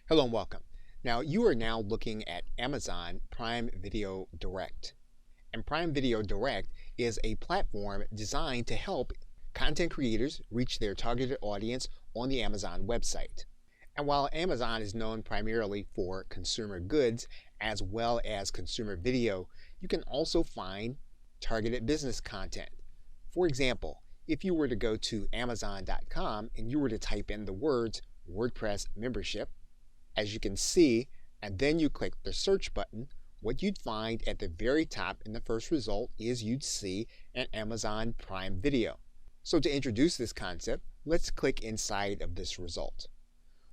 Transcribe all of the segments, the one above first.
Hello and welcome. Now, you are now looking at Amazon Prime Video Direct. And Prime Video Direct is a platform designed to help content creators reach their targeted audience on the Amazon website. And while Amazon is known primarily for consumer goods as well as consumer video, you can also find targeted business content. For example, if you were to go to Amazon.com and you were to type in the words WordPress membership, as you can see, and then you click the search button, what you'd find at the very top in the first result is you'd see an Amazon Prime Video. So to introduce this concept, let's click inside of this result.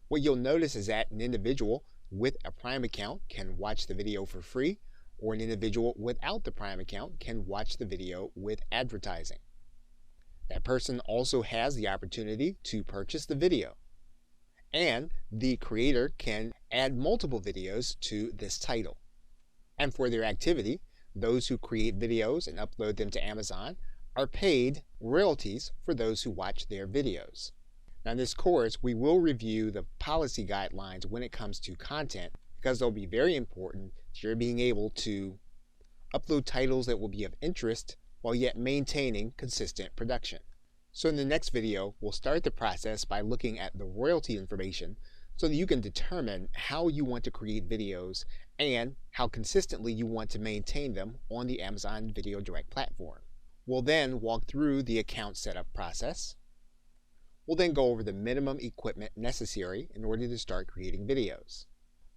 What you'll notice is that an individual with a Prime account can watch the video for free, or an individual without the Prime account can watch the video with advertising. That person also has the opportunity to purchase the video. And the creator can add multiple videos to this title. And for their activity, those who create videos and upload them to Amazon are paid royalties for those who watch their videos. Now in this course, we will review the policy guidelines when it comes to content because they'll be very important to your being able to upload titles that will be of interest while yet maintaining consistent production. So in the next video, we'll start the process by looking at the royalty information so that you can determine how you want to create videos and how consistently you want to maintain them on the Amazon Video Direct platform. We'll then walk through the account setup process. We'll then go over the minimum equipment necessary in order to start creating videos.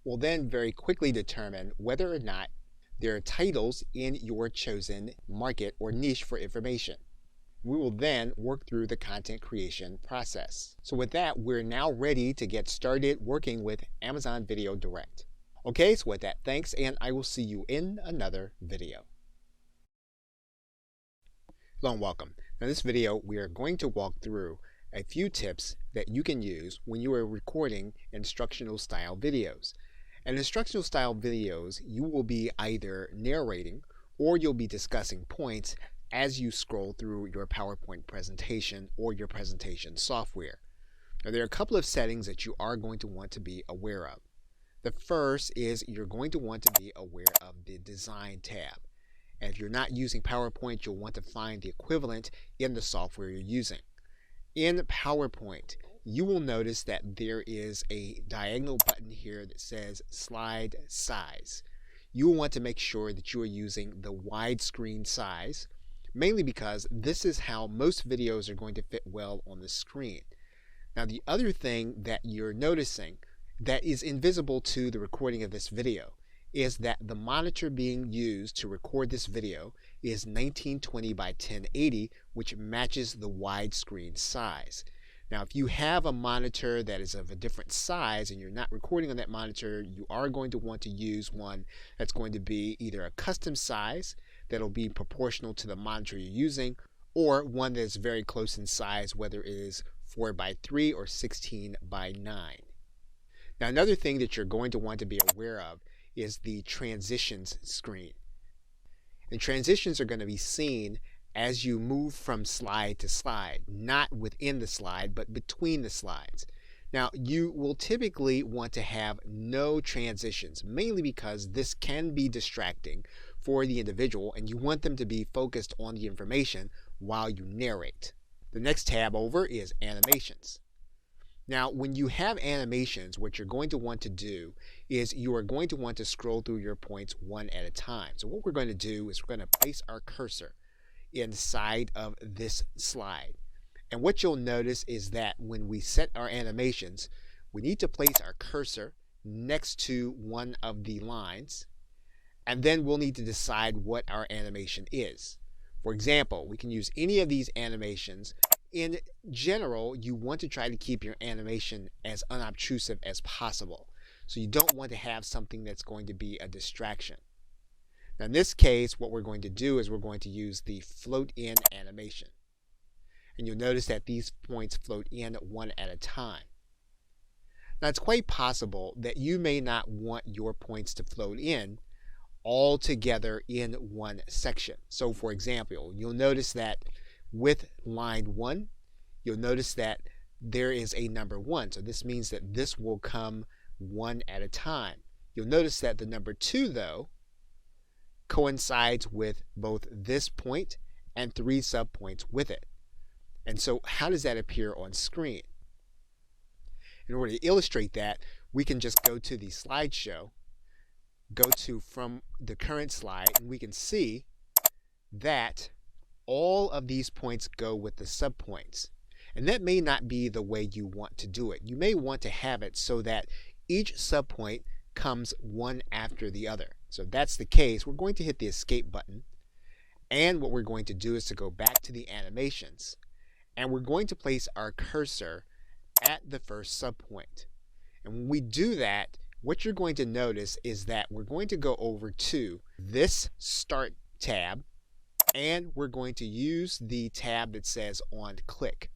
We'll then very quickly determine whether or not there are titles in your chosen market or niche for information. We will then work through the content creation process. So with that, we're now ready to get started working with Amazon Video Direct. Okay, so with that, thanks, and I will see you in another video. Hello and welcome. Now in this video, we are going to walk through a few tips that you can use when you are recording instructional style videos. And instructional style videos, you will be either narrating or you'll be discussing points as you scroll through your PowerPoint presentation or your presentation software. Now, there are a couple of settings that you are going to want to be aware of. The first is you're going to want to be aware of the Design tab. And if you're not using PowerPoint, you'll want to find the equivalent in the software you're using. In PowerPoint, you will notice that there is a diagonal button here that says Slide Size. You will want to make sure that you are using the widescreen size, mainly because this is how most videos are going to fit well on the screen. Now the other thing that you're noticing that is invisible to the recording of this video is that the monitor being used to record this video is 1920 by 1080, which matches the widescreen size. Now if you have a monitor that is of a different size and you're not recording on that monitor, you are going to want to use one that's going to be either a custom size that'll be proportional to the monitor you're using, or one that's very close in size, whether it is 4 by 3 or 16 by 9. Now another thing that you're going to want to be aware of is the transitions screen. And transitions are going to be seen as you move from slide to slide, not within the slide, but between the slides. Now, you will typically want to have no transitions, mainly because this can be distracting for the individual and you want them to be focused on the information while you narrate. The next tab over is animations. Now, when you have animations, what you're going to want to do is you are going to want to scroll through your points one at a time. So what we're going to do is we're going to place our cursor inside of this slide. And what you'll notice is that when we set our animations, we need to place our cursor next to one of the lines, and then we'll need to decide what our animation is. For example, we can use any of these animations. In general, you want to try to keep your animation as unobtrusive as possible. So you don't want to have something that's going to be a distraction. Now in this case, what we're going to do is we're going to use the float in animation. And you'll notice that these points float in one at a time. Now it's quite possible that you may not want your points to float in all together in one section. So for example, you'll notice that with line 1, you'll notice that there is a number 1. So this means that this will come one at a time. You'll notice that the number 2, though, coincides with both this point and 3 subpoints with it. And so how does that appear on screen? In order to illustrate that, we can just go to the slideshow, go to from the current slide, and we can see that all of these points go with the subpoints. And that may not be the way you want to do it. You may want to have it so that each subpoint comes one after the other. So if that's the case, we're going to hit the escape button. And what we're going to do is to go back to the animations. And we're going to place our cursor at the first subpoint. And when we do that, what you're going to notice is that we're going to go over to this Start tab, and we're going to use the tab that says On Click.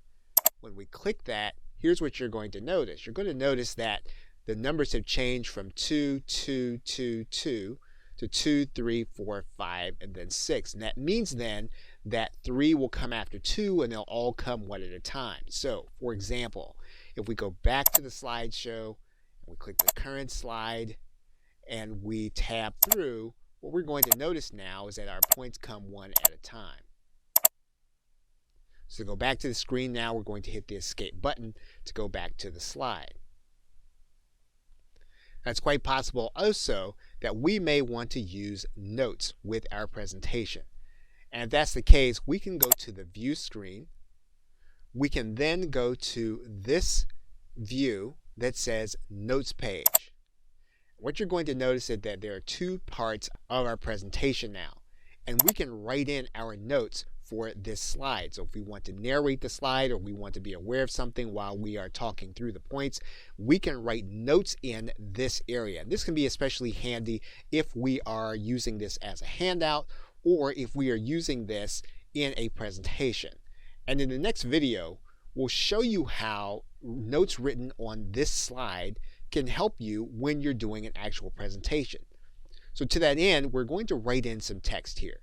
When we click that, here's what you're going to notice. You're going to notice that the numbers have changed from 2, 2, 2, 2 to 2, 3, 4, 5, and then 6. And that means then that 3 will come after 2, and they'll all come one at a time. So, for example, if we go back to the slideshow, and we click the current slide, and we tab through, what we're going to notice now is that our points come one at a time. So to go back to the screen now, we're going to hit the escape button to go back to the slide. Now, it's quite possible also that we may want to use notes with our presentation. And if that's the case, we can go to the view screen. We can then go to this view that says Notes page. What you're going to notice is that there are 2 parts of our presentation now. And we can write in our notes for this slide. So if we want to narrate the slide, or we want to be aware of something while we are talking through the points, we can write notes in this area. This can be especially handy if we are using this as a handout, or if we are using this in a presentation. And in the next video, we'll show you how notes written on this slide can help you when you're doing an actual presentation. So to that end, we're going to write in some text here.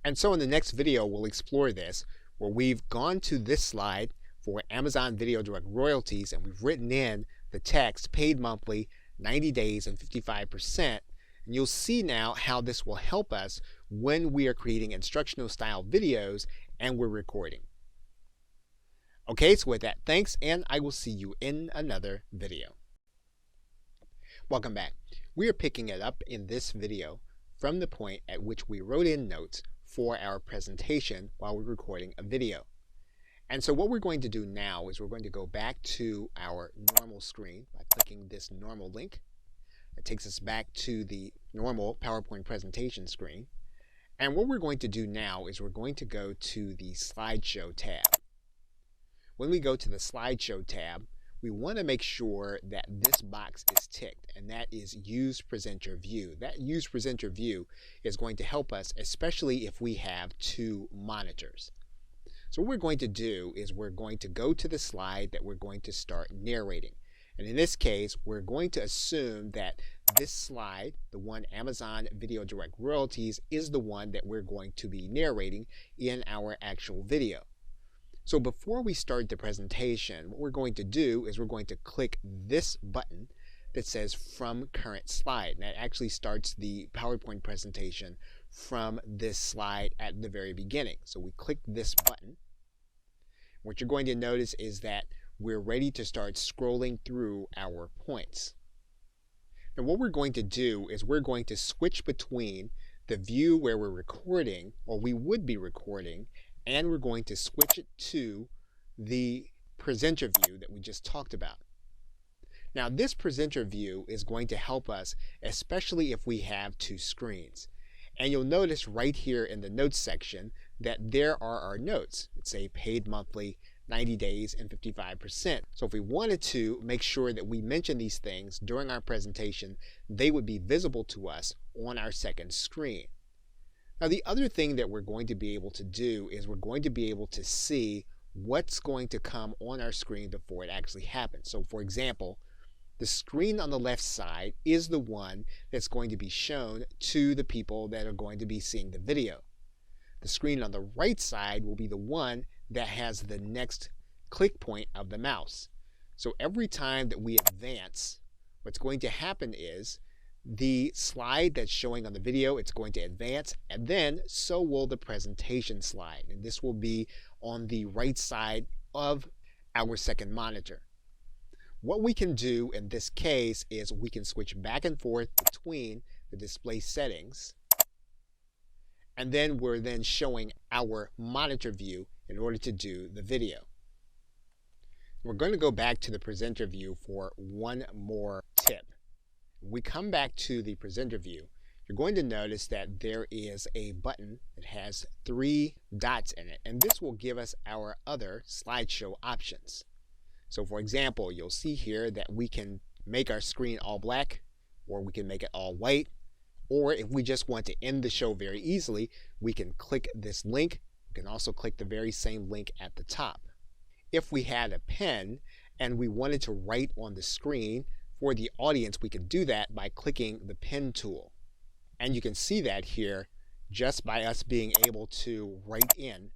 And so in the next video, we'll explore this, where we've gone to this slide for Amazon Video Direct royalties, and we've written in the text, paid monthly, 90 days and 55%. And you'll see now how this will help us when we are creating instructional style videos and we're recording. Okay, so with that, thanks, and I will see you in another video. Welcome back. We are picking it up in this video from the point at which we wrote in notes for our presentation while we're recording a video. And so what we're going to do now is we're going to go back to our normal screen by clicking this normal link. It takes us back to the normal PowerPoint presentation screen. And what we're going to do now is we're going to go to the Slideshow tab. When we go to the Slideshow tab, we want to make sure that this box is ticked, and that is Use Presenter View. That Use Presenter View is going to help us, especially if we have 2 monitors. So what we're going to do is we're going to go to the slide that we're going to start narrating. And in this case, we're going to assume that this slide, the one Amazon Video Direct royalties, is the one that we're going to be narrating in our actual video. So before we start the presentation, what we're going to do is we're going to click this button that says From Current Slide. And that actually starts the PowerPoint presentation from this slide at the very beginning. So we click this button. What you're going to notice is that we're ready to start scrolling through our points. And what we're going to do is we're going to switch between the view where we're recording, or we would be recording, and we're going to switch it to the presenter view that we just talked about. Now this presenter view is going to help us, especially if we have 2 screens. And you'll notice right here in the notes section that there are our notes. It's a paid monthly, 90 days, and 55%. So if we wanted to make sure that we mention these things during our presentation, they would be visible to us on our second screen. Now the other thing that we're going to be able to do is we're going to be able to see what's going to come on our screen before it actually happens. So for example, the screen on the left side is the one that's going to be shown to the people that are going to be seeing the video. The screen on the right side will be the one that has the next click point of the mouse. So every time that we advance, what's going to happen is the slide that's showing on the video, it's going to advance, and then so will the presentation slide. And this will be on the right side of our second monitor. What we can do in this case is we can switch back and forth between the display settings, and then we're then showing our monitor view in order to do the video. We're going to go back to the presenter view for one more tip. We come back to the presenter view, you're going to notice that there is a button that has 3 dots in it, and this will give us our other slideshow options. So for example, you'll see here that we can make our screen all black, or we can make it all white, or if we just want to end the show very easily, we can click this link. We can also click the very same link at the top. If we had a pen and we wanted to write on the screen for the audience, we could do that by clicking the pen tool. And you can see that here just by us being able to write in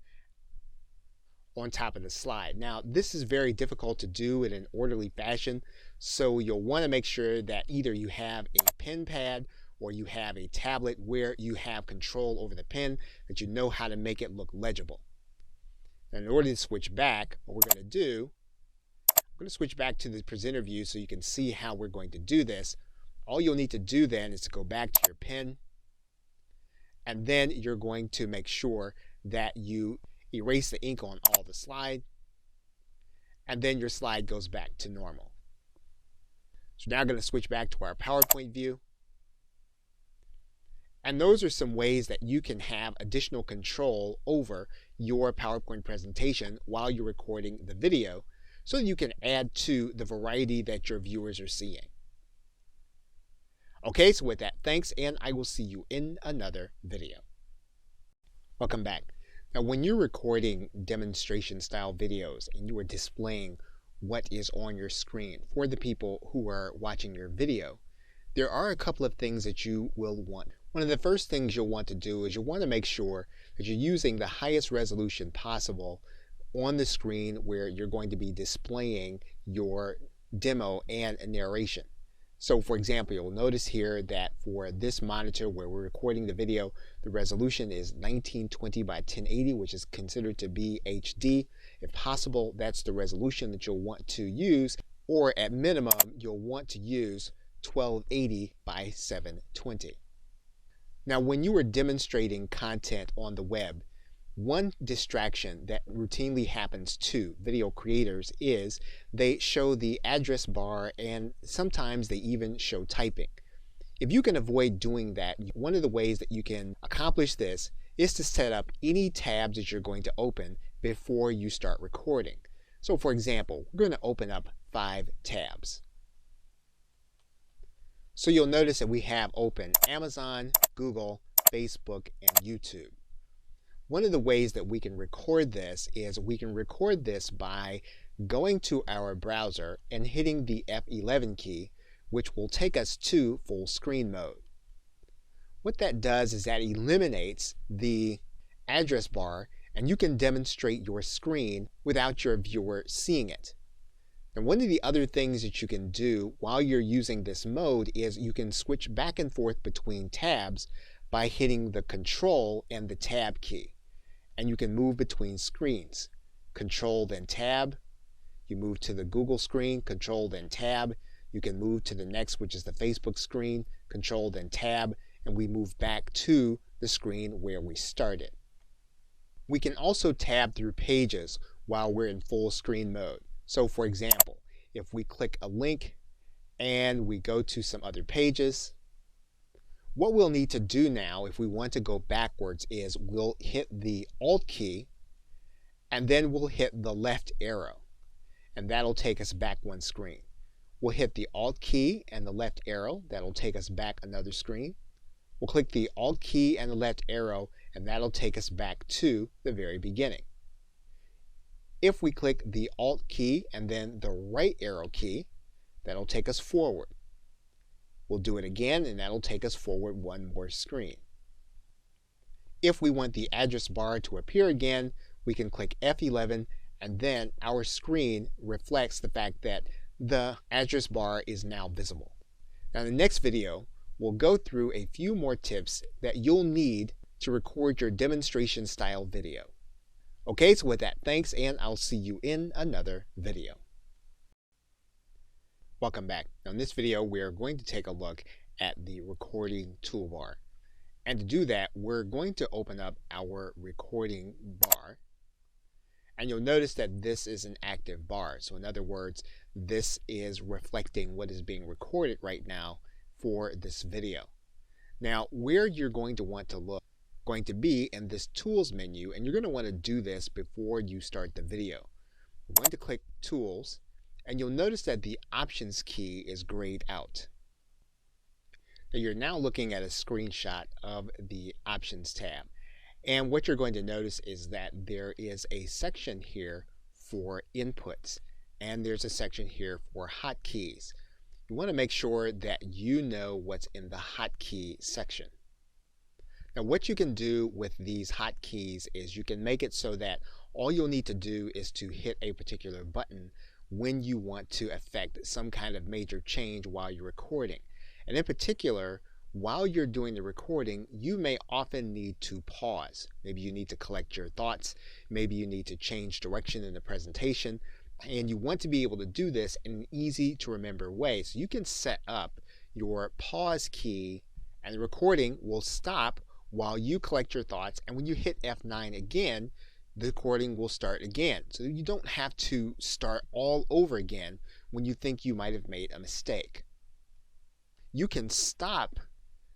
on top of the slide. Now, this is very difficult to do in an orderly fashion, so you'll want to make sure that either you have a pen pad or you have a tablet where you have control over the pen, that you know how to make it look legible. And in order to switch back, what we're going to do, I'm going to switch back to the presenter view so you can see how we're going to do this. All you'll need to do then is to go back to your pen, and then you're going to make sure that you erase the ink on all the slide, and then your slide goes back to normal. So now I'm going to switch back to our PowerPoint view. And those are some ways that you can have additional control over your PowerPoint presentation while you're recording the video, so that you can add to the variety that your viewers are seeing. Okay, so with that, thanks, and I will see you in another video. Welcome back. Now, when you're recording demonstration style videos and you are displaying what is on your screen for the people who are watching your video, there are a couple of things that you will want. One of the first things you'll want to do is you'll want to make sure that you're using the highest resolution possible on the screen where you're going to be displaying your demo and narration. So for example, you'll notice here that for this monitor where we're recording the video, the resolution is 1920 by 1080, which is considered to be HD. If possible, that's the resolution that you'll want to use, or at minimum, you'll want to use 1280 by 720. Now, when you are demonstrating content on the web, one distraction that routinely happens to video creators is they show the address bar, and sometimes they even show typing. If you can avoid doing that, one of the ways that you can accomplish this is to set up any tabs that you're going to open before you start recording. So for example, we're going to open up 5 tabs. So you'll notice that we have open Amazon, Google, Facebook, and YouTube. One of the ways that we can record this is we can record this by going to our browser and hitting the F11 key, which will take us to full screen mode. What that does is that eliminates the address bar, and you can demonstrate your screen without your viewer seeing it. And one of the other things that you can do while you're using this mode is you can switch back and forth between tabs by hitting the Control and the Tab key. And you can move between screens. Control, then Tab. You move to the Google screen, Control, then Tab. You can move to the next, which is the Facebook screen, Control, then Tab, and we move back to the screen where we started. We can also tab through pages while we're in full screen mode. So for example, if we click a link and we go to some other pages, what we'll need to do now if we want to go backwards is we'll hit the Alt key and then we'll hit the left arrow, and that'll take us back one screen. We'll hit the Alt key and the left arrow, that'll take us back another screen. We'll click the Alt key and the left arrow, and that'll take us back to the very beginning. If we click the Alt key and then the right arrow key, that'll take us forward. We'll do it again, and that'll take us forward one more screen. If we want the address bar to appear again, we can click F11 and then our screen reflects the fact that the address bar is now visible. Now in the next video, we'll go through a few more tips that you'll need to record your demonstration style video. Okay, so with that, thanks, and I'll see you in another video. Welcome back. Now in this video, we're going to take a look at the recording toolbar. And to do that, we're going to open up our recording bar. And you'll notice that this is an active bar. So in other words, this is reflecting what is being recorded right now for this video. Now, where you're going to want to look going to be in this tools menu, and you're going to want to do this before you start the video. We're going to click tools, and you'll notice that the options key is grayed out. Now you're now looking at a screenshot of the options tab. And what you're going to notice is that there is a section here for inputs, and there's a section here for hotkeys. You want to make sure that you know what's in the hotkey section. Now what you can do with these hotkeys is you can make it so that all you'll need to do is to hit a particular button when you want to affect some kind of major change while you're recording. And in particular, while you're doing the recording, you may often need to pause. Maybe you need to collect your thoughts. Maybe you need to change direction in the presentation. And you want to be able to do this in an easy to remember way. So you can set up your pause key and the recording will stop while you collect your thoughts. And when you hit F9 again, the recording will start again. So you don't have to start all over again when you think you might have made a mistake. You can stop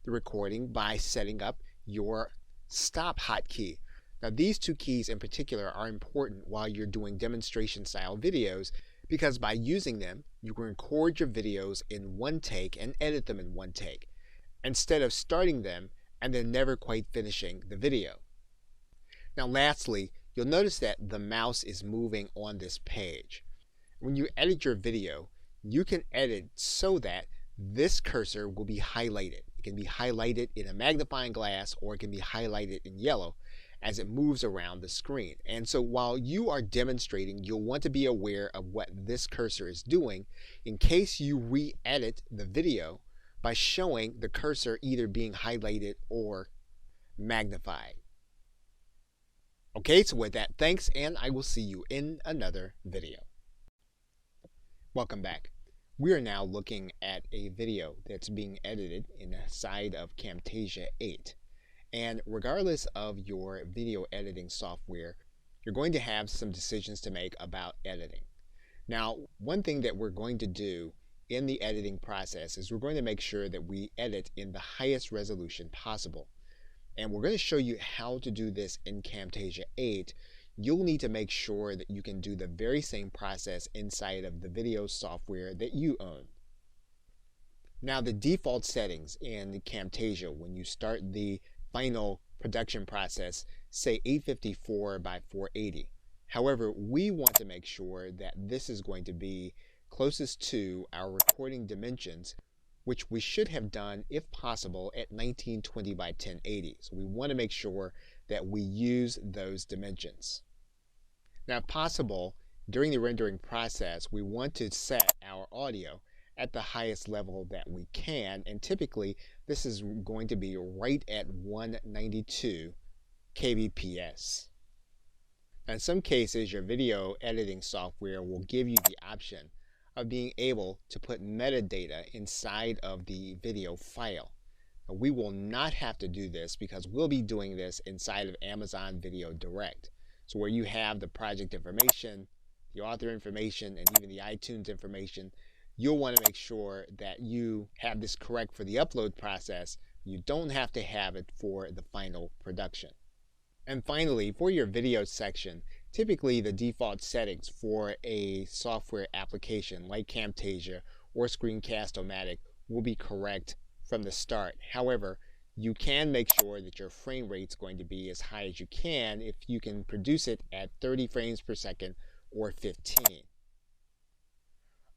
the recording by setting up your stop hotkey. Now these two keys in particular are important while you're doing demonstration style videos because by using them you can record your videos in one take and edit them in one take instead of starting them and then never quite finishing the video. Now lastly, you'll notice that the mouse is moving on this page. When you edit your video, you can edit so that this cursor will be highlighted. It can be highlighted in a magnifying glass or it can be highlighted in yellow as it moves around the screen. And so while you are demonstrating, you'll want to be aware of what this cursor is doing in case you re-edit the video by showing the cursor either being highlighted or magnified. Okay, so with that, thanks, and I will see you in another video. Welcome back. We are now looking at a video that's being edited inside of Camtasia 8. And regardless of your video editing software, you're going to have some decisions to make about editing. Now, one thing that we're going to do in the editing process is we're going to make sure that we edit in the highest resolution possible. And we're going to show you how to do this in Camtasia 8. You'll need to make sure that you can do the very same process inside of the video software that you own. Now the default settings in Camtasia when you start the final production process say 854 by 480. However, we want to make sure that this is going to be closest to our recording dimensions, which we should have done if possible at 1920 by 1080. So we want to make sure that we use those dimensions. Now, if possible, during the rendering process, we want to set our audio at the highest level that we can, and typically this is going to be right at 192 kbps. Now, in some cases, your video editing software will give you the option of being able to put metadata inside of the video file. Now, we will not have to do this because we'll be doing this inside of Amazon Video Direct. So where you have the project information, the author information, and even the iTunes information, you'll want to make sure that you have this correct for the upload process. You don't have to have it for the final production. And finally, for your video section, typically the default settings for a software application like Camtasia or Screencast-O-Matic will be correct from the start. However, you can make sure that your frame rate is going to be as high as you can if you can produce it at 30 frames per second or 15.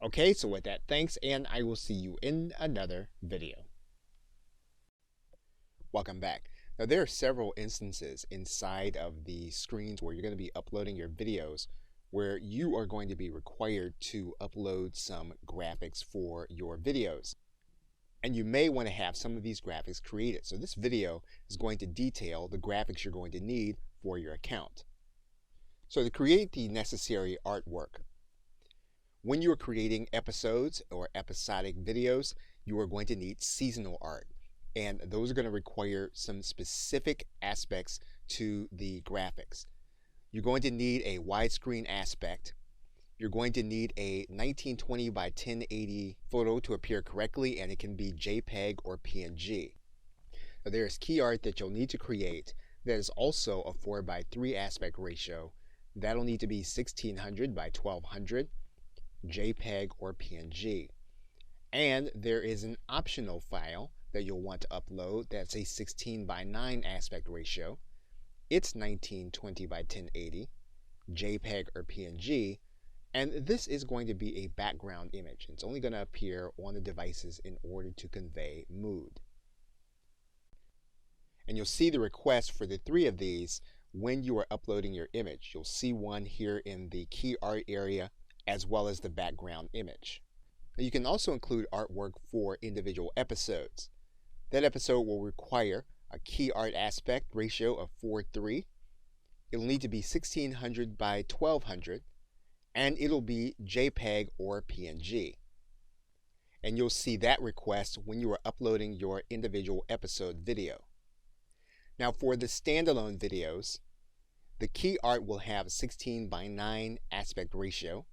Okay, so with that, thanks, and I will see you in another video. Welcome back. Now there are several instances inside of the screens where you're going to be uploading your videos where you are going to be required to upload some graphics for your videos. And you may want to have some of these graphics created. So this video is going to detail the graphics you're going to need for your account. So to create the necessary artwork, when you're creating episodes or episodic videos, you are going to need seasonal art. And those are going to require some specific aspects to the graphics. You're going to need a widescreen aspect. You're going to need a 1920 by 1080 photo to appear correctly, and it can be JPEG or PNG. Now, there's key art that you'll need to create that is also a 4 by 3 aspect ratio. That'll need to be 1600 by 1200, JPEG or PNG. And there is an optional file that you'll want to upload that's a 16 by 9 aspect ratio. It's 1920 by 1080, JPEG or PNG, and this is going to be a background image. It's only going to appear on the devices in order to convey mood. And you'll see the request for the 3 of these when you are uploading your image. You'll see one here in the key art area as well as the background image. Now, you can also include artwork for individual episodes. That episode will require a key art aspect ratio of 4:3. It'll need to be 1600 by 1200, and it'll be JPEG or PNG. And you'll see that request when you are uploading your individual episode video. Now for the standalone videos, the key art will have a 16 by 9 aspect ratio.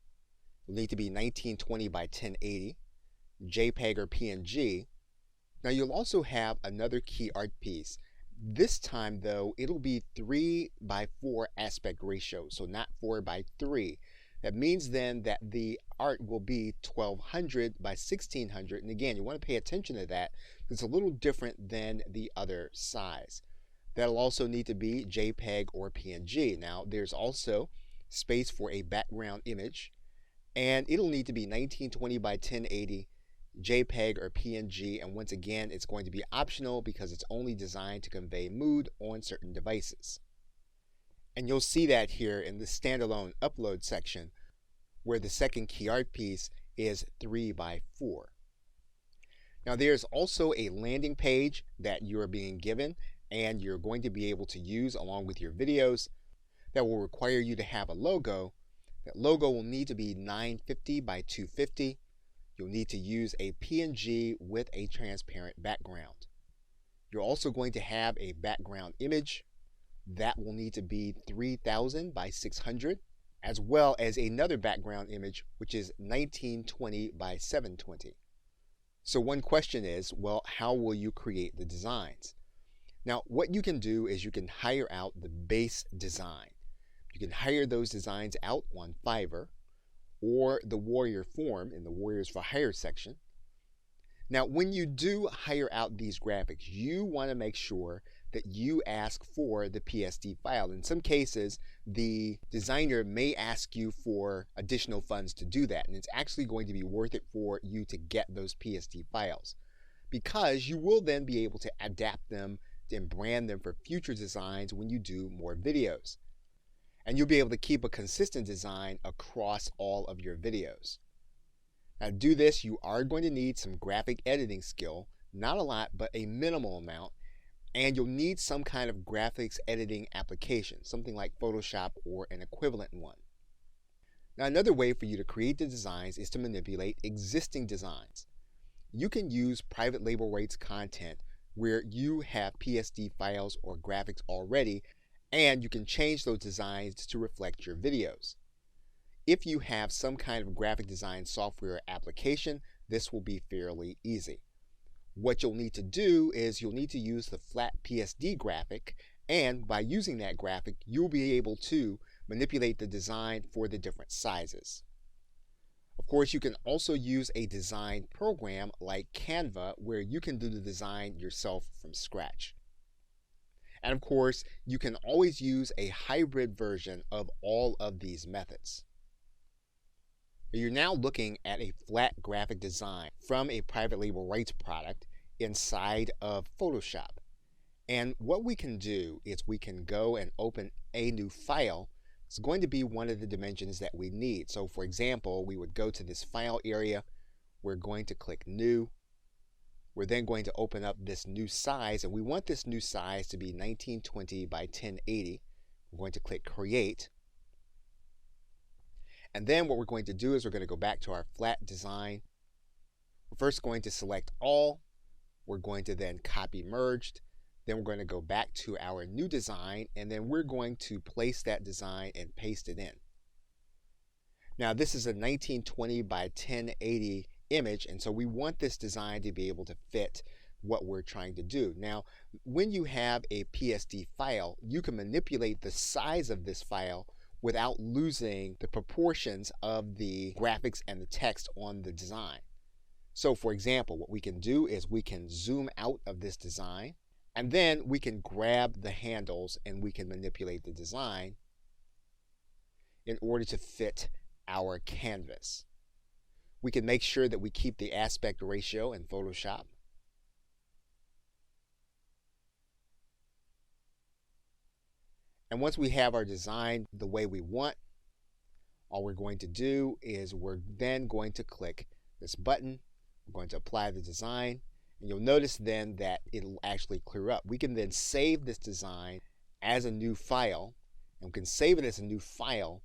It'll need to be 1920 by 1080, JPEG or PNG. Now you'll also have another key art piece. This time though, it'll be 3 by 4 aspect ratio, so not 4 by 3. That means then that the art will be 1200 by 1600. And again, you want to pay attention to that. It's a little different than the other size. That'll also need to be JPEG or PNG. Now, there's also space for a background image, and it'll need to be 1920 by 1080, JPEG or PNG. And once again, it's going to be optional because it's only designed to convey mood on certain devices. And you'll see that here in the standalone upload section, where the second key art piece is 3 by 4. Now there's also a landing page that you're being given and you're going to be able to use along with your videos that will require you to have a logo. That logo will need to be 950 by 250. You'll need to use a PNG with a transparent background. You're also going to have a background image that will need to be 3000 by 600, as well as another background image which is 1920 by 720. So one question is, well, how will you create the designs? Now what you can do is you can hire out the base design. You can hire those designs out on Fiverr or the Warrior Forum in the Warriors for Hire section. Now when you do hire out these graphics, you want to make sure that you ask for the PSD file. In some cases, the designer may ask you for additional funds to do that, and it's actually going to be worth it for you to get those PSD files, because you will then be able to adapt them and brand them for future designs when you do more videos. And you'll be able to keep a consistent design across all of your videos. Now to do this, you are going to need some graphic editing skill, not a lot, but a minimal amount. And you'll need some kind of graphics editing application, something like Photoshop or an equivalent one. Now another way for you to create the designs is to manipulate existing designs. You can use private label rights content where you have PSD files or graphics already, and you can change those designs to reflect your videos. If you have some kind of graphic design software or application, this will be fairly easy. What you'll need to do is you'll need to use the flat PSD graphic, and by using that graphic, you'll be able to manipulate the design for the different sizes. Of course, you can also use a design program like Canva where you can do the design yourself from scratch. And of course, you can always use a hybrid version of all of these methods. You're now looking at a flat graphic design from a private label rights product inside of Photoshop. And what we can do is we can go and open a new file is going to be one of the dimensions that we need. So for example, we would go to this file area. We're going to click new. We're then going to open up this new size, and we want this new size to be 1920 by 1080. We're going to click create. And then what we're going to do is we're going to go back to our flat design. We're first going to select all. We're going to then copy merged. Then we're going to go back to our new design, and then we're going to place that design and paste it in. Now this is a 1920 by 1080 image, and so we want this design to be able to fit what we're trying to do. Now, when you have a PSD file, you can manipulate the size of this file without losing the proportions of the graphics and the text on the design. So for example, what we can do is we can zoom out of this design, and then we can grab the handles and we can manipulate the design in order to fit our canvas. We can make sure that we keep the aspect ratio in Photoshop. And once we have our design the way we want, all we're going to do is we're then going to click this button. We're going to apply the design. And you'll notice then that it'll actually clear up. We can then save this design as a new file, and we can save it as a new file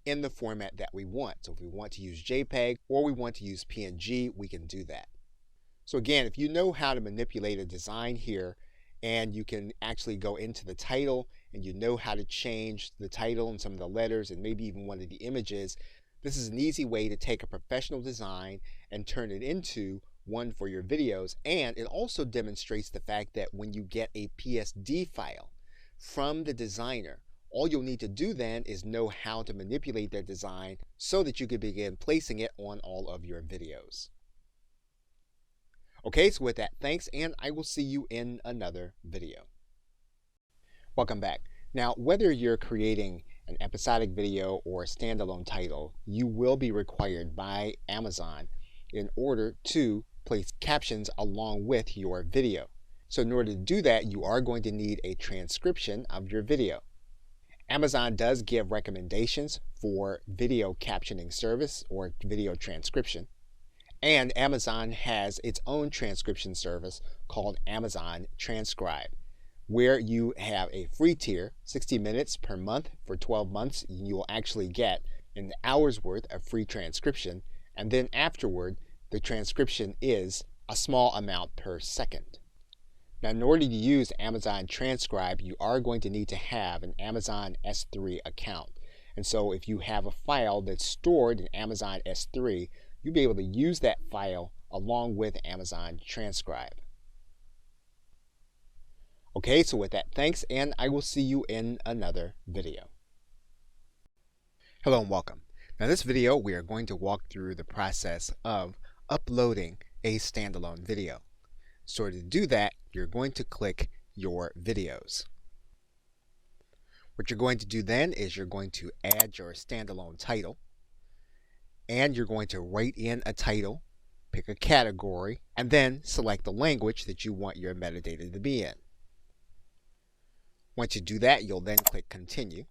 in the format that we want. So if we want to use JPEG or we want to use PNG, we can do that. So again, if you know how to manipulate a design here, and you can actually go into the title and you know how to change the title and some of the letters and maybe even one of the images, this is an easy way to take a professional design and turn it into one for your videos. And it also demonstrates the fact that when you get a PSD file from the designer, all you'll need to do then is know how to manipulate that design so that you can begin placing it on all of your videos. Okay, so with that, thanks, and I will see you in another video. Welcome back. Now, whether you're creating an episodic video or a standalone title, you will be required by Amazon in order to place captions along with your video. So in order to do that, you are going to need a transcription of your video. Amazon does give recommendations for video captioning service or video transcription. And Amazon has its own transcription service called Amazon Transcribe, where you have a free tier, 60 minutes per month for 12 months. You will actually get an hour's worth of free transcription. And then afterward, the transcription is a small amount per second. Now, in order to use Amazon Transcribe, you are going to need to have an Amazon S3 account. And so if you have a file that's stored in Amazon S3, you'll be able to use that file along with Amazon Transcribe. Okay, so with that, thanks, and I will see you in another video. Hello and welcome. Now, in this video, we are going to walk through the process of uploading a standalone video. So to do that, you're going to click your videos. What you're going to do then is you're going to add your standalone title, and you're going to write in a title, pick a category, and then select the language that you want your metadata to be in. Once you do that, you'll then click continue.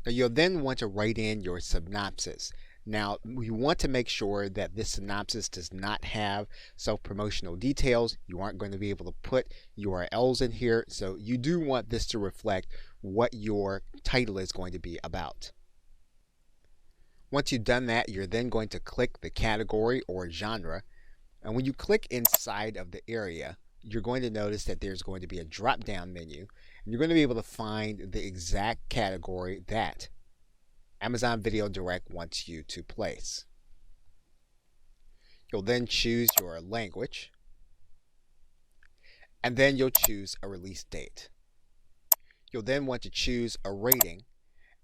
Now you'll then want to write in your synopsis. Now, you want to make sure that this synopsis does not have self-promotional details. You aren't going to be able to put URLs in here, so you do want this to reflect what your title is going to be about. Once you've done that, you're then going to click the category or genre, and when you click inside of the area, you're going to notice that there's going to be a drop-down menu, and you're going to be able to find the exact category that Amazon Video Direct wants you to place. You'll then choose your language, and then you'll choose a release date. You'll then want to choose a rating,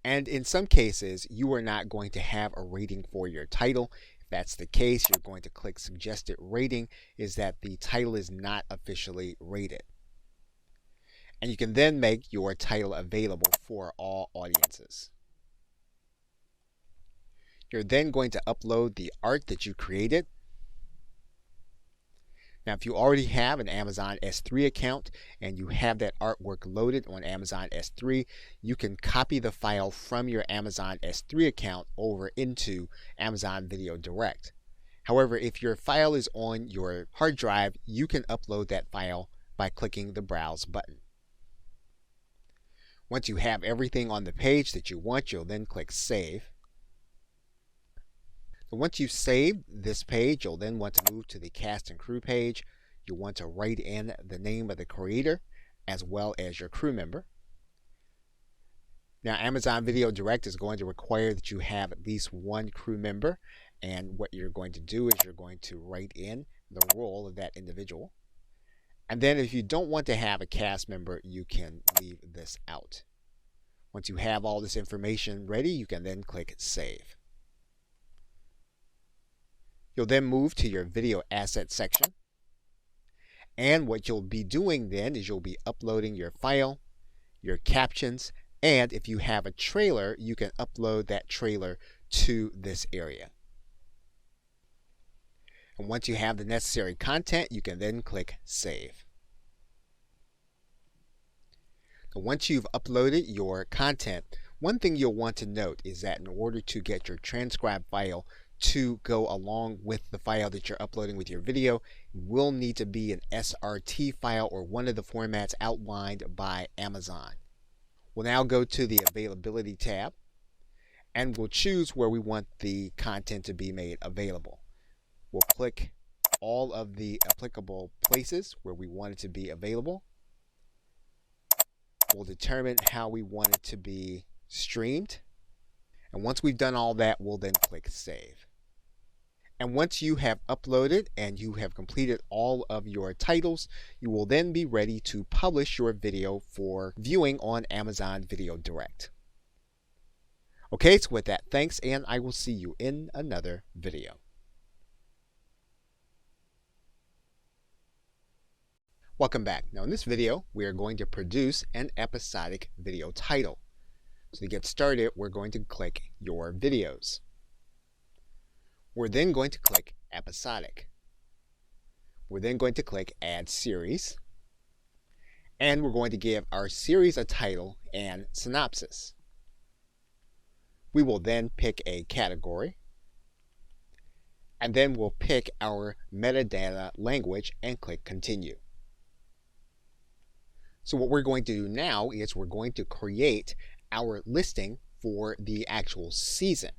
and in some cases, you are not going to have a rating for your title. If that's the case, you're going to click suggested rating, is that the title is not officially rated. And you can then make your title available for all audiences. You're then going to upload the art that you created. Now, if you already have an Amazon S3 account and you have that artwork loaded on Amazon S3, you can copy the file from your Amazon S3 account over into Amazon Video Direct. However, if your file is on your hard drive, you can upload that file by clicking the Browse button. Once you have everything on the page that you want, you'll then click Save. Once you've saved this page, you'll then want to move to the cast and crew page. You'll want to write in the name of the creator as well as your crew member. Now, Amazon Video Direct is going to require that you have at least one crew member, and what you're going to do is you're going to write in the role of that individual. And then if you don't want to have a cast member, you can leave this out. Once you have all this information ready, you can then click Save. You'll then move to your video assets section. And what you'll be doing then is you'll be uploading your file, your captions, and if you have a trailer, you can upload that trailer to this area. And once you have the necessary content, you can then click Save. And once you've uploaded your content, one thing you'll want to note is that in order to get your transcribed file to go along with the file that you're uploading with your video, it will need to be an SRT file or one of the formats outlined by Amazon. We'll now go to the Availability tab and we'll choose where we want the content to be made available. We'll click all of the applicable places where we want it to be available. We'll determine how we want it to be streamed. And once we've done all that, we'll then click Save. And once you have uploaded and you have completed all of your titles, you will then be ready to publish your video for viewing on Amazon Video Direct. Okay, so with that, thanks, and I will see you in another video. Welcome back. Now in this video, we are going to produce an episodic video title. So to get started, we're going to click Your Videos. We're then going to click Episodic. We're then going to click Add Series. And we're going to give our series a title and synopsis. We will then pick a category. And then we'll pick our metadata language and click Continue. So what we're going to do now is we're going to create our listing for the actual season.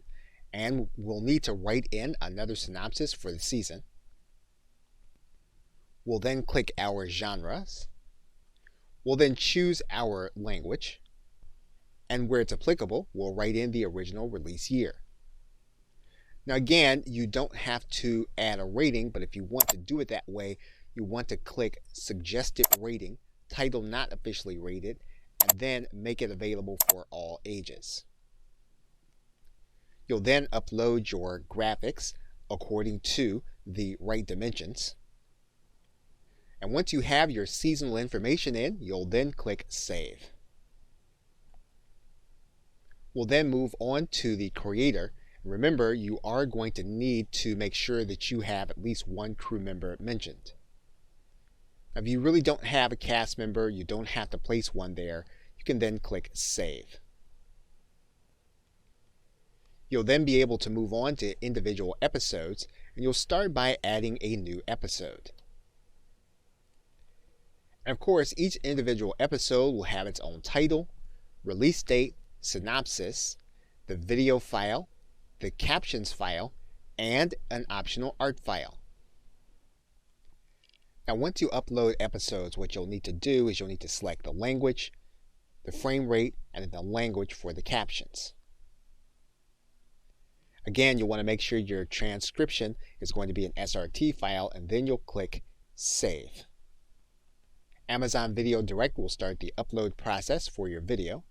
And we'll need to write in another synopsis for the season. We'll then click our genres. We'll then choose our language. And where it's applicable, we'll write in the original release year. Now again, you don't have to add a rating, but if you want to do it that way, you want to click Suggested Rating, Title Not Officially Rated, and then make it available for all ages. You'll then upload your graphics according to the right dimensions. And once you have your seasonal information in, you'll then click Save. We'll then move on to the creator. Remember, you are going to need to make sure that you have at least one crew member mentioned. Now, if you really don't have a cast member, you don't have to place one there. You can then click Save. You'll then be able to move on to individual episodes, and you'll start by adding a new episode. And of course, each individual episode will have its own title, release date, synopsis, the video file, the captions file, and an optional art file. Now, once you upload episodes, what you'll need to do is you'll need to select the language, the frame rate, and then the language for the captions. Again, you'll want to make sure your transcription is going to be an SRT file, and then you'll click Save. Amazon Video Direct will start the upload process for your video.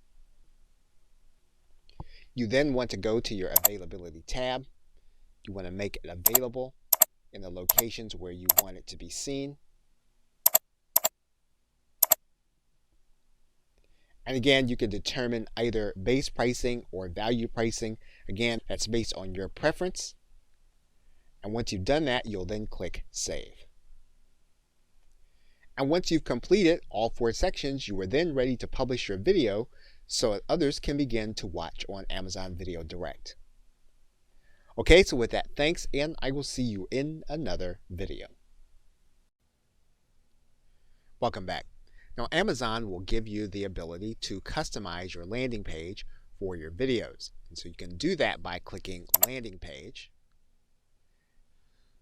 You then want to go to your Availability tab. You want to make it available in the locations where you want it to be seen. And again, you can determine either base pricing or value pricing. Again, that's based on your preference. And once you've done that, you'll then click Save. And once you've completed all 4 sections, you are then ready to publish your video so that others can begin to watch on Amazon Video Direct. Okay, so with that, thanks, and I will see you in another video. Welcome back. Now, Amazon will give you the ability to customize your landing page for your videos. And so you can do that by clicking Landing Page.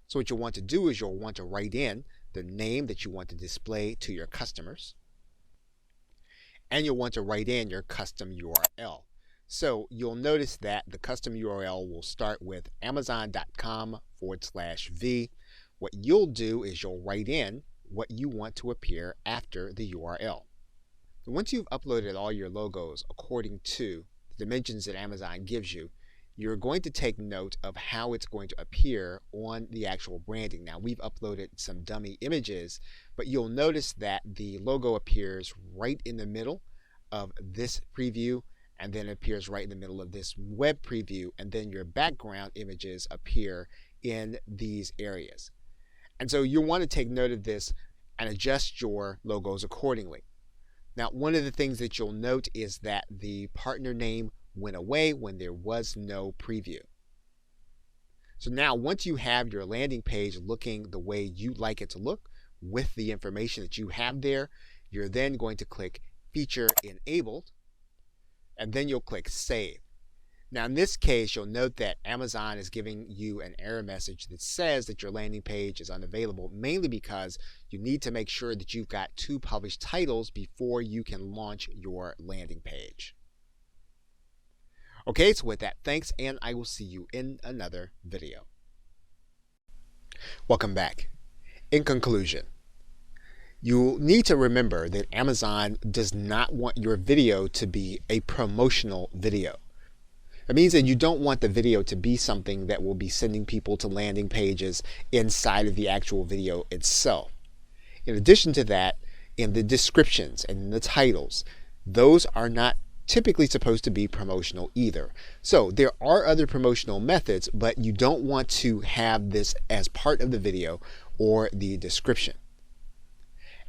So what you'll want to do is you'll want to write in the name that you want to display to your customers. And you'll want to write in your custom URL. So you'll notice that the custom URL will start with amazon.com/v. What you'll do is you'll write in what you want to appear after the URL. Once you've uploaded all your logos according to the dimensions that Amazon gives you, you're going to take note of how it's going to appear on the actual branding. Now, we've uploaded some dummy images, but you'll notice that the logo appears right in the middle of this preview, and then it appears right in the middle of this web preview, and then your background images appear in these areas. And so you'll want to take note of this and adjust your logos accordingly. Now, one of the things that you'll note is that the partner name went away when there was no preview. So now, once you have your landing page looking the way you'd like it to look with the information that you have there, you're then going to click Feature Enabled, and then you'll click Save. Now, in this case, you'll note that Amazon is giving you an error message that says that your landing page is unavailable, mainly because you need to make sure that you've got 2 published titles before you can launch your landing page. Okay, so with that, thanks, and I will see you in another video. Welcome back. In conclusion, you'll need to remember that Amazon does not want your video to be a promotional video. It means that you don't want the video to be something that will be sending people to landing pages inside of the actual video itself. In addition to that, in the descriptions and in the titles, those are not typically supposed to be promotional either. So there are other promotional methods, but you don't want to have this as part of the video or the description.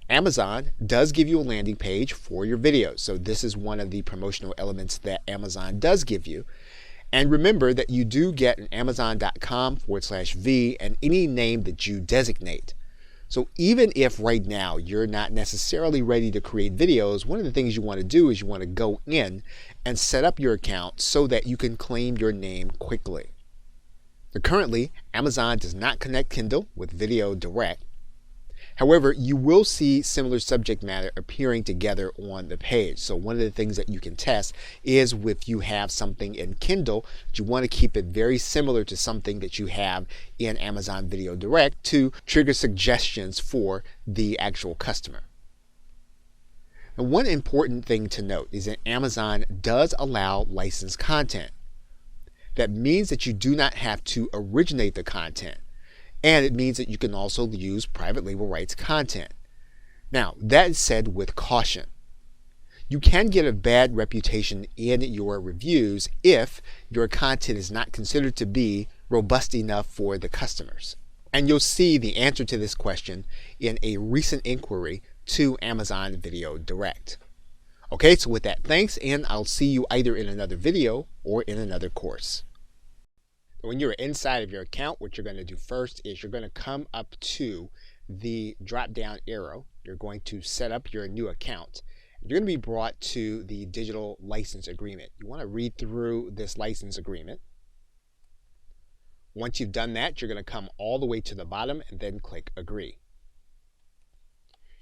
Amazon does give you a landing page for your videos. So this is one of the promotional elements that Amazon does give you. And remember that you do get an amazon.com/v and any name that you designate. So even if right now you're not necessarily ready to create videos, one of the things you want to do is you want to go in and set up your account so that you can claim your name quickly. So currently, Amazon does not connect Kindle with Video Direct. However, you will see similar subject matter appearing together on the page. So one of the things that you can test is if you have something in Kindle, you want to keep it very similar to something that you have in Amazon Video Direct to trigger suggestions for the actual customer. And one important thing to note is that Amazon does allow licensed content. That means that you do not have to originate the content. And it means that you can also use private label rights content. Now, that is said with caution. You can get a bad reputation in your reviews if your content is not considered to be robust enough for the customers. And you'll see the answer to this question in a recent inquiry to Amazon Video Direct. Okay, so with that, thanks, and I'll see you either in another video or in another course. When you're inside of your account, what you're going to do first is you're going to come up to the drop-down arrow. You're going to set up your new account. You're going to be brought to the digital license agreement. You want to read through this license agreement. Once you've done that, you're going to come all the way to the bottom and then click Agree.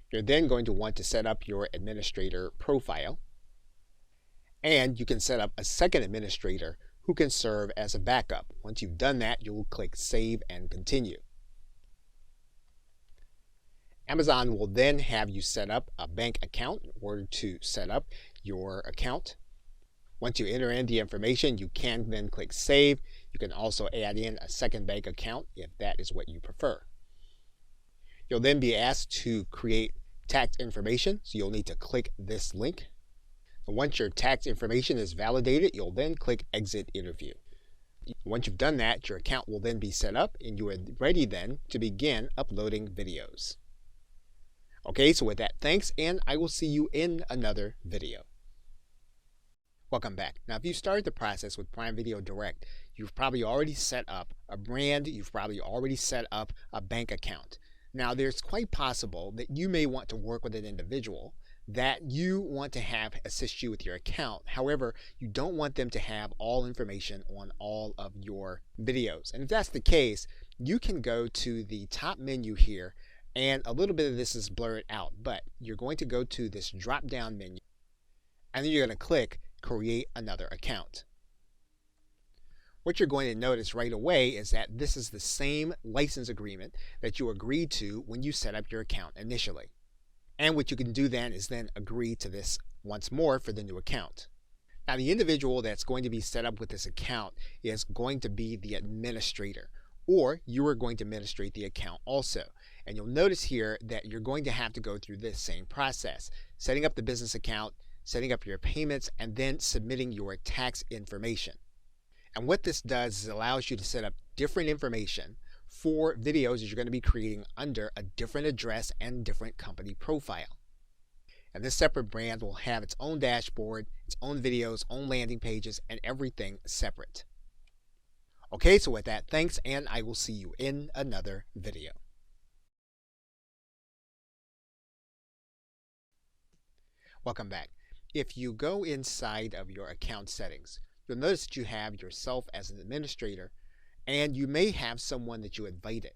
You're then going to want to set up your administrator profile. And you can set up a second administrator who can serve as a backup. Once you've done that, you will click Save and Continue. Amazon will then have you set up a bank account in order to set up your account. Once you enter in the information, you can then click Save. You can also add in a second bank account if that is what you prefer. You'll then be asked to create tax information, so you'll need to click this link. Once your tax information is validated, you'll then click Exit Interview. Once you've done that, your account will then be set up and you are ready then to begin uploading videos. Okay, so with that, thanks, and I will see you in another video. Welcome back. Now, if you started the process with Prime Video Direct, you've probably already set up a brand, you've probably already set up a bank account. Now, there's quite possible that you may want to work with an individual that you want to have assist you with your account. However, you don't want them to have all information on all of your videos. And if that's the case, you can go to the top menu here, and a little bit of this is blurred out, but you're going to go to this drop down menu, and then you're going to click create another account. What you're going to notice right away is that this is the same license agreement that you agreed to when you set up your account initially. And what you can do then is agree to this once more for the new account. Now, the individual that's going to be set up with this account is going to be the administrator, or you are going to administrate the account also. And you'll notice here that you're going to have to go through this same process, setting up the business account, setting up your payments, and then submitting your tax information. And what this does is it allows you to set up different information for videos that you're going to be creating under a different address and different company profile. And this separate brand will have its own dashboard, its own videos, own landing pages, and everything separate. Okay, so with that, thanks, and I will see you in another video. Welcome back. If you go inside of your account settings, you'll notice that you have yourself as an administrator, and you may have someone that you invited.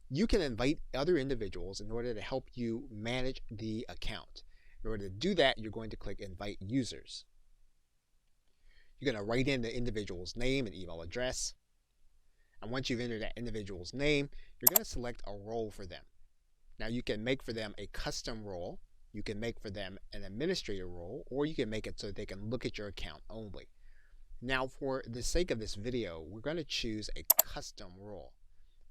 You can invite other individuals in order to help you manage the account. In order to do that, you're going to click Invite Users. You're going to write in the individual's name and email address. And once you've entered that individual's name, you're going to select a role for them. Now, you can make for them a custom role. You can make for them an administrator role, or you can make it so they can look at your account only. Now, for the sake of this video, we're going to choose a custom role,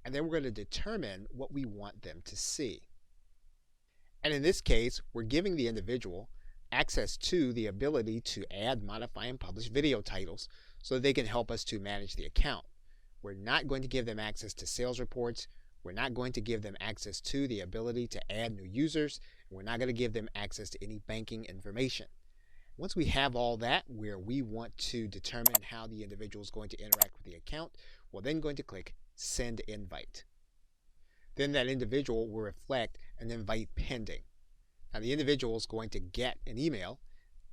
and then we're going to determine what we want them to see. And in this case, we're giving the individual access to the ability to add, modify, and publish video titles so that they can help us to manage the account. We're not going to give them access to sales reports. We're not going to give them access to the ability to add new users. We're not going to give them access to any banking information. Once we have all that, where we want to determine how the individual is going to interact with the account, we're then going to click Send Invite. Then that individual will reflect an invite pending. Now, the individual is going to get an email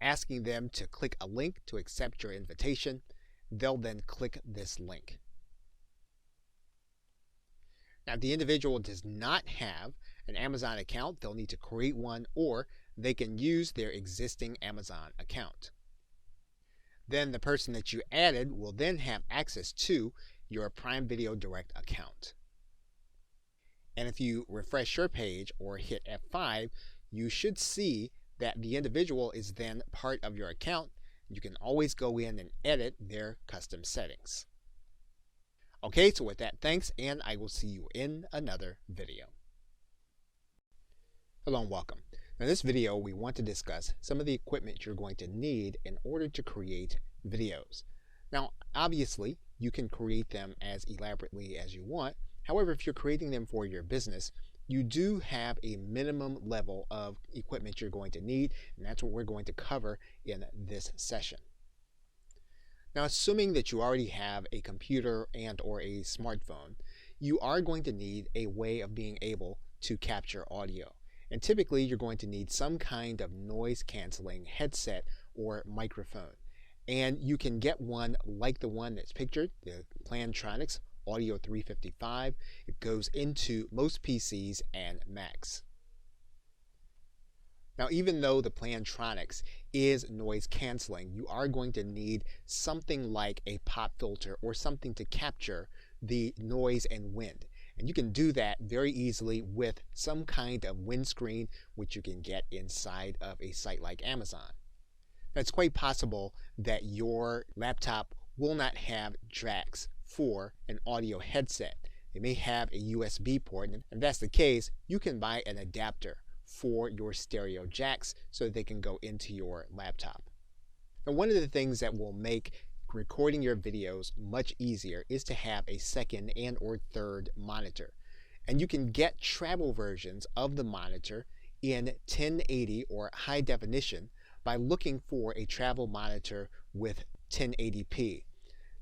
asking them to click a link to accept your invitation. They'll then click this link. Now, if the individual does not have an Amazon account, they'll need to create one, or they can use their existing Amazon account. Then the person that you added will then have access to your Prime Video Direct account. And if you refresh your page or hit F5, you should see that the individual is then part of your account. You can always go in and edit their custom settings. Okay, so with that, thanks, and I will see you in another video. Hello and welcome. Now, in this video, we want to discuss some of the equipment you're going to need in order to create videos. Now, obviously, you can create them as elaborately as you want. However, if you're creating them for your business, you do have a minimum level of equipment you're going to need, and that's what we're going to cover in this session. Now, assuming that you already have a computer and or a smartphone, you are going to need a way of being able to capture audio. And typically, you're going to need some kind of noise canceling headset or microphone. And you can get one like the one that's pictured, the Plantronics Audio 355. It goes into most PCs and Macs. Now, even though the Plantronics is noise canceling, you are going to need something like a pop filter or something to capture the noise and wind. And you can do that very easily with some kind of windscreen, which you can get inside of a site like Amazon. Now, it's quite possible that your laptop will not have jacks for an audio headset. They may have a USB port, and if that's the case, you can buy an adapter for your stereo jacks so that they can go into your laptop. Now, one of the things that will make recording your videos much easier is to have a second and or third monitor. And you can get travel versions of the monitor in 1080 or high definition by looking for a travel monitor with 1080p.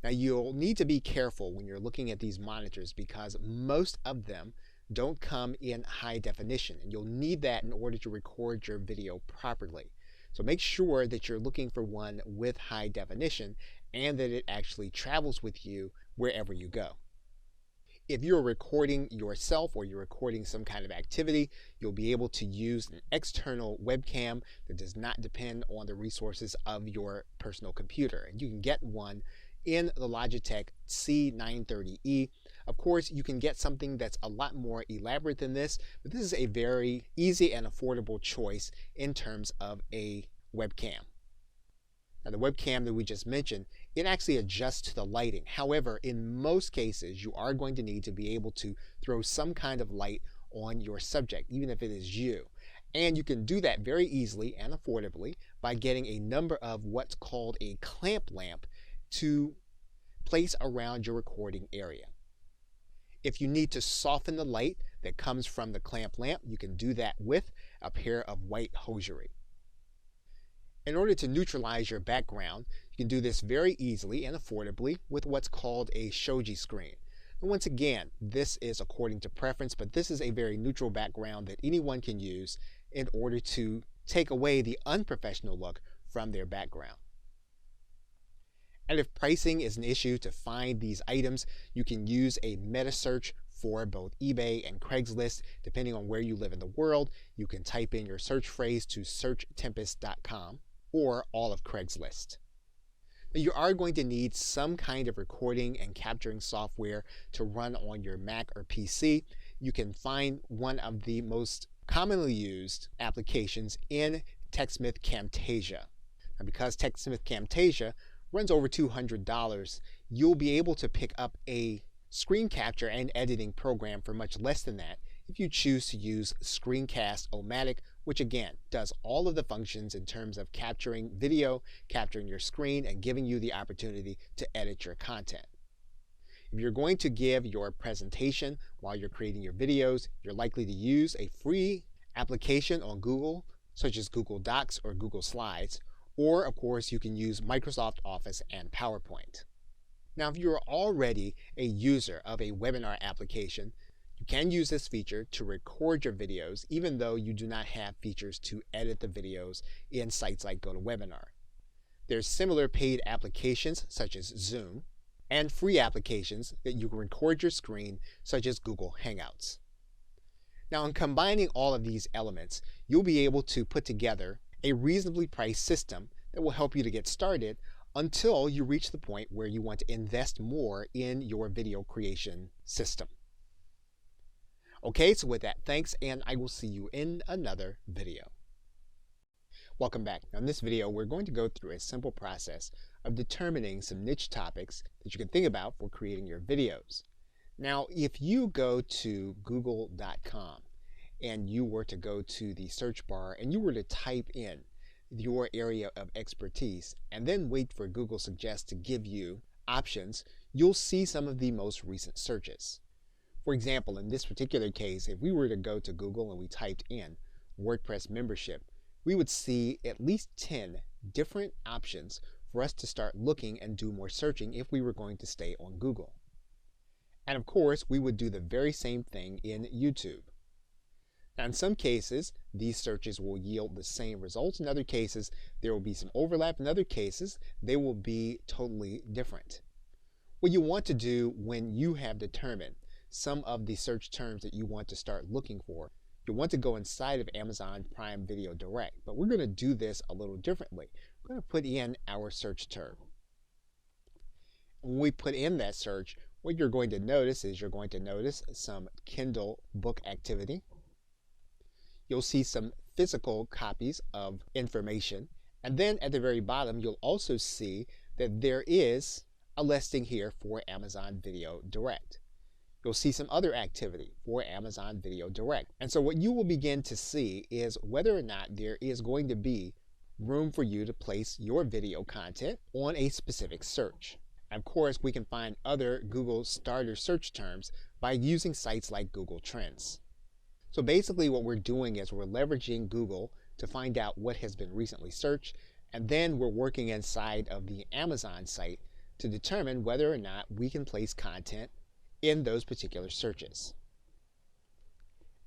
Now you'll need to be careful when you're looking at these monitors because most of them don't come in high definition, and you'll need that in order to record your video properly. So make sure that you're looking for one with high definition and that it actually travels with you wherever you go. If you're recording yourself or you're recording some kind of activity, you'll be able to use an external webcam that does not depend on the resources of your personal computer. And you can get one in the Logitech C930E. Of course, you can get something that's a lot more elaborate than this, but this is a very easy and affordable choice in terms of a webcam. Now, the webcam that we just mentioned, it actually adjusts to the lighting. However, in most cases, you are going to need to be able to throw some kind of light on your subject, even if it is you. And you can do that very easily and affordably by getting a number of what's called a clamp lamp to place around your recording area. If you need to soften the light that comes from the clamp lamp, you can do that with a pair of white hosiery. In order to neutralize your background, you can do this very easily and affordably with what's called a shoji screen. And once again, this is according to preference, but this is a very neutral background that anyone can use in order to take away the unprofessional look from their background. And if pricing is an issue to find these items, you can use a meta search for both eBay and Craigslist. Depending on where you live in the world, you can type in your search phrase to searchtempest.com or all of Craigslist. Now, you are going to need some kind of recording and capturing software to run on your Mac or PC. You can find one of the most commonly used applications in TechSmith Camtasia. Now, because TechSmith Camtasia runs over $200, you'll be able to pick up a screen capture and editing program for much less than that if you choose to use Screencast-O-Matic, which again does all of the functions in terms of capturing video, capturing your screen, and giving you the opportunity to edit your content. If you're going to give your presentation while you're creating your videos, you're likely to use a free application on Google, such as Google Docs or Google Slides, or of course you can use Microsoft Office and PowerPoint. Now, if you're already a user of a webinar application, you can use this feature to record your videos even though you do not have features to edit the videos in sites like GoToWebinar. There's similar paid applications such as Zoom and free applications that you can record your screen such as Google Hangouts. Now, in combining all of these elements, you'll be able to put together a reasonably priced system that will help you to get started until you reach the point where you want to invest more in your video creation system. Okay, so with that, thanks, and I will see you in another video. Welcome back. Now, in this video, we're going to go through a simple process of determining some niche topics that you can think about for creating your videos. Now, if you go to google.com and you were to go to the search bar and you were to type in your area of expertise and then wait for Google Suggest to give you options, you'll see some of the most recent searches. For example, in this particular case, if we were to go to Google and we typed in WordPress membership, we would see at least 10 different options for us to start looking and do more searching if we were going to stay on Google. And of course, we would do the very same thing in YouTube. Now, in some cases, these searches will yield the same results. In other cases, there will be some overlap. In other cases, they will be totally different. What you want to do when you have determined some of the search terms that you want to start looking for, you want to go inside of Amazon Prime Video Direct. But we're going to do this a little differently. We're going to put in our search term. When we put in that search, what you're going to notice is you're going to notice some Kindle book activity. You'll see some physical copies of information. And then at the very bottom, you'll also see that there is a listing here for Amazon Video Direct. You'll see some other activity for Amazon Video Direct. And so what you will begin to see is whether or not there is going to be room for you to place your video content on a specific search. And of course, we can find other Google starter search terms by using sites like Google Trends. So basically what we're doing is we're leveraging Google to find out what has been recently searched, and then we're working inside of the Amazon site to determine whether or not we can place content in those particular searches.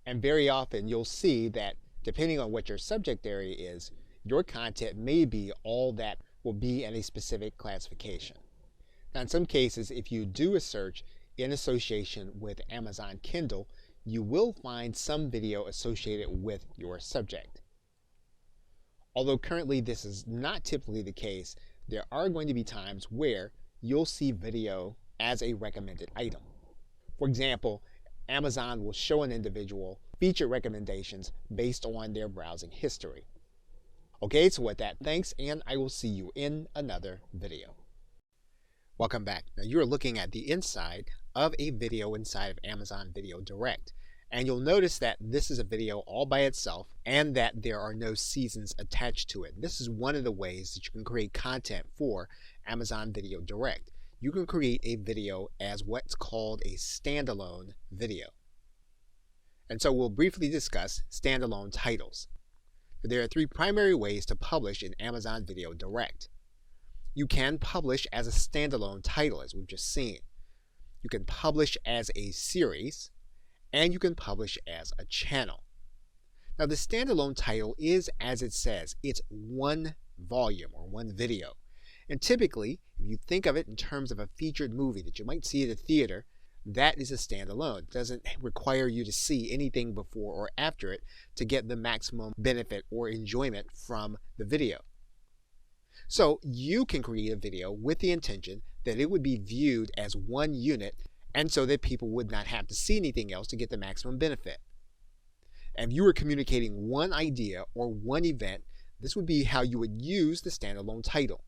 And very often you'll see that depending on what your subject area is, your content may be all that will be in a specific classification. Now in some cases, if you do a search in association with Amazon Kindle, you will find some video associated with your subject. Although currently this is not typically the case, there are going to be times where you'll see video as a recommended item. For example, Amazon will show an individual feature recommendations based on their browsing history. Okay, so with that, thanks, and I will see you in another video. Welcome back. Now you're looking at the inside of a video inside of Amazon Video Direct. And you'll notice that this is a video all by itself and that there are no seasons attached to it. This is one of the ways that you can create content for Amazon Video Direct. You can create a video as what's called a standalone video. And so we'll briefly discuss standalone titles. There are three primary ways to publish in Amazon Video Direct. You can publish as a standalone title, as we've just seen. You can publish as a series, and you can publish as a channel. Now the standalone title is, as it says, it's one volume or one video. And typically, if you think of it in terms of a featured movie that you might see at a theater, that is a standalone. It doesn't require you to see anything before or after it to get the maximum benefit or enjoyment from the video. So you can create a video with the intention that it would be viewed as one unit, and so that people would not have to see anything else to get the maximum benefit. And if you were communicating one idea or one event, this would be how you would use the standalone title.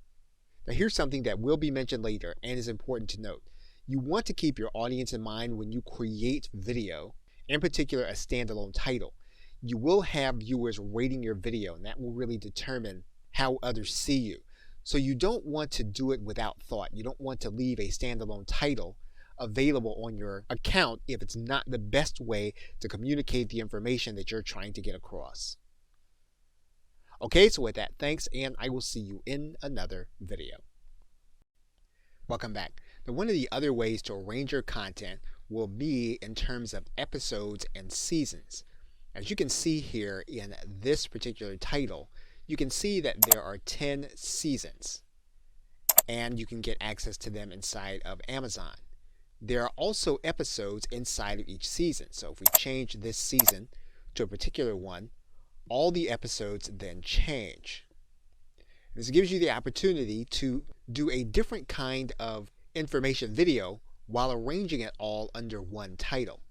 Now here's something that will be mentioned later and is important to note. You want to keep your audience in mind when you create video, in particular a standalone title. You will have viewers rating your video, and that will really determine how others see you. So you don't want to do it without thought. You don't want to leave a standalone title available on your account if it's not the best way to communicate the information that you're trying to get across. Okay, so with that, thanks, and I will see you in another video. Welcome back. Now, one of the other ways to arrange your content will be in terms of episodes and seasons. As you can see here in this particular title, you can see that there are 10 seasons, and you can get access to them inside of Amazon. There are also episodes inside of each season. So if we change this season to a particular one, all the episodes then change. This gives you the opportunity to do a different kind of information video while arranging it all under one title.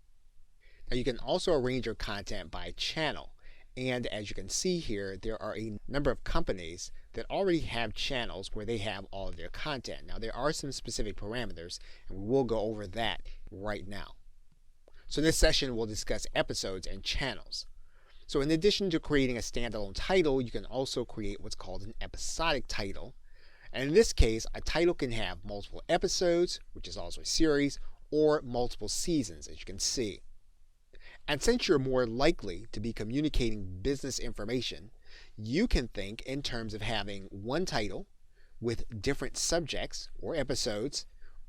Now you can also arrange your content by channel. And as you can see here, there are a number of companies that already have channels where they have all of their content. Now there are some specific parameters, and we'll go over that right now. So in this session, we'll discuss episodes and channels. So in addition to creating a standalone title, you can also create what's called an episodic title. And in this case, a title can have multiple episodes, which is also a series, or multiple seasons, as you can see. And since you're more likely to be communicating business information, you can think in terms of having one title with different subjects or episodes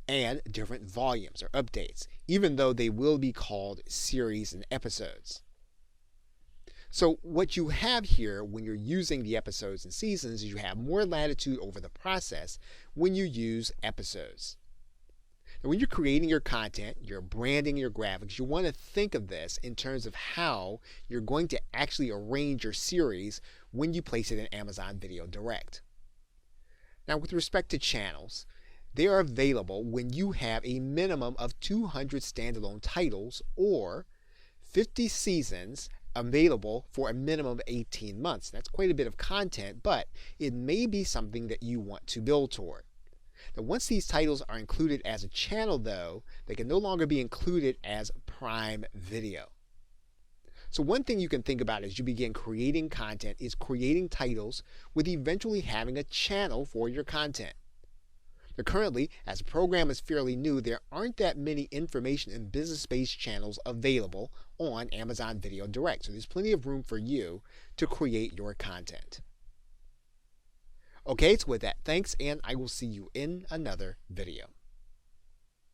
and different volumes or updates, even though they will be called series and episodes. So what you have here when you're using the episodes and seasons is you have more latitude over the process when you use episodes. Now, when you're creating your content, you're branding your graphics, you want to think of this in terms of how you're going to actually arrange your series when you place it in Amazon Video Direct. Now, with respect to channels, they are available when you have a minimum of 200 standalone titles or 50 seasons available for a minimum of 18 months. That's quite a bit of content, but it may be something that you want to build toward. Now, once these titles are included as a channel, though, they can no longer be included as Prime Video. So one thing you can think about as you begin creating content is creating titles with eventually having a channel for your content. But currently, as the program is fairly new, there aren't that many information and business-based channels available on Amazon Video Direct. So there's plenty of room for you to create your content. Okay, so with that, thanks, and I will see you in another video.